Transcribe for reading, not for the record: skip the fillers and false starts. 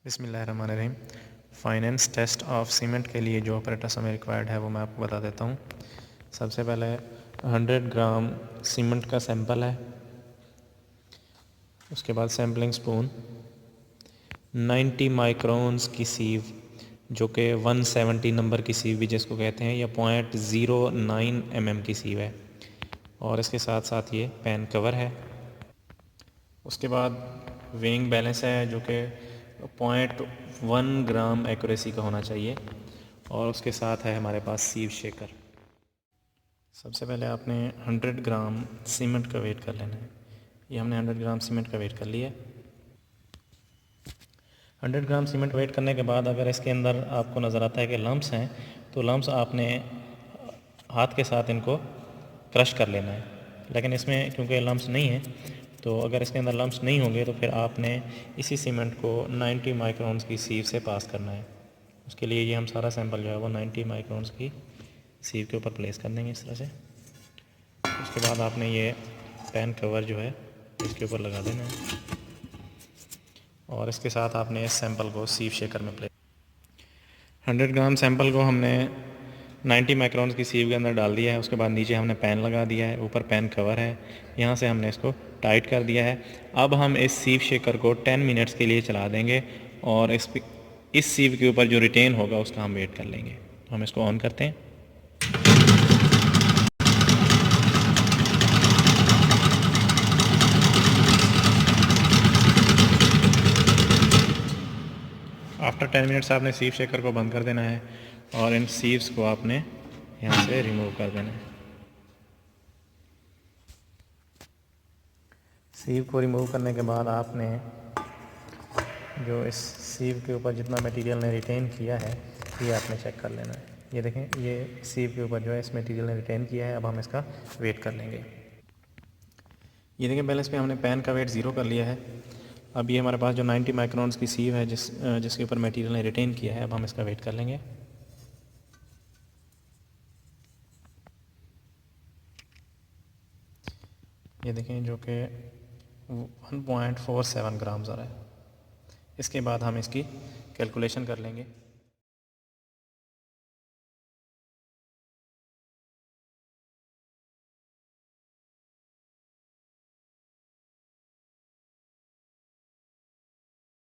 बिस्मिल्लाहिर्रहमानिर्रहीम। Finance test of cement के लिए जो ऑपरेटर्स हमें रिक्वायर्ड है वो मैं आपको बता देता हूँ। सबसे पहले 100 ग्राम सीमेंट का सैंपल है। उसके बाद सैम्पलिंग स्पून, 90 माइक्रोन्स की सीव जो कि 170 नंबर की सीव भी जिसको कहते हैं, या 0.09 mm की सीव है, और इसके साथ साथ ये पेन कवर है। उसके बाद वेइंग बैलेंस है जो कि 0.1 ग्राम एक्यूरेसी का होना चाहिए, और उसके साथ है हमारे पास सीव शेकर। सबसे पहले आपने 100 ग्राम सीमेंट का वेट कर लेना है। ये हमने 100 ग्राम सीमेंट का वेट कर लिया। 100 ग्राम सीमेंट वेट करने के बाद अगर इसके अंदर आपको नज़र आता है कि लम्प्स हैं, तो लम्प्स आपने हाथ के साथ इनको क्रश कर लेना है। लेकिन इसमें क्योंकि लम्प्स नहीं है, तो अगर इसके अंदर लम्प्स नहीं होंगे तो फिर आपने इसी सीमेंट को 90 माइक्रोन्स की सीव से पास करना है। उसके लिए ये हम सारा सैंपल जो है वो 90 माइक्रोन्स की सीव के ऊपर प्लेस कर देंगे इस तरह से। उसके बाद आपने ये पेन कवर जो है इसके ऊपर लगा देना है, और इसके साथ आपने इस सैंपल को सीव शेकर में 100 ग्राम सैंपल को हमने 90 माइक्रोन्स की सीव के अंदर डाल दिया है। उसके बाद नीचे हमने पेन लगा दिया है, ऊपर पेन कवर है, यहाँ से हमने इसको टाइट कर दिया है। अब हम इस सीव शेकर को 10 मिनट्स के लिए चला देंगे, और इस सीव के ऊपर जो रिटेन होगा उसका हम वेट कर लेंगे। तो हम इसको ऑन करते हैं। आफ्टर 10 मिनट्स आपने सीव शेकर को बंद कर देना है, और इन सीव्स को आपने यहाँ से रिमूव कर देना है। सीव को रिमूव करने के बाद आपने जो इस सीव के ऊपर जितना मटेरियल ने रिटेन किया है ये आपने चेक कर लेना है। ये देखें, ये सीव के ऊपर जो है इस मटेरियल ने रिटेन किया है। अब हम इसका वेट कर लेंगे। ये देखें, पहले इस पर हमने पेन का वेट 0 कर लिया है। अब ये हमारे पास जो 90 माइक्रोन्स की सीव है जिसके ऊपर मटेरियल ने रिटेन किया है, अब हम इसका वेट कर लेंगे। ये देखें, जो कि 1.47 ग्राम्स आ रहा है। इसके बाद हम इसकी कैलकुलेशन कर लेंगे।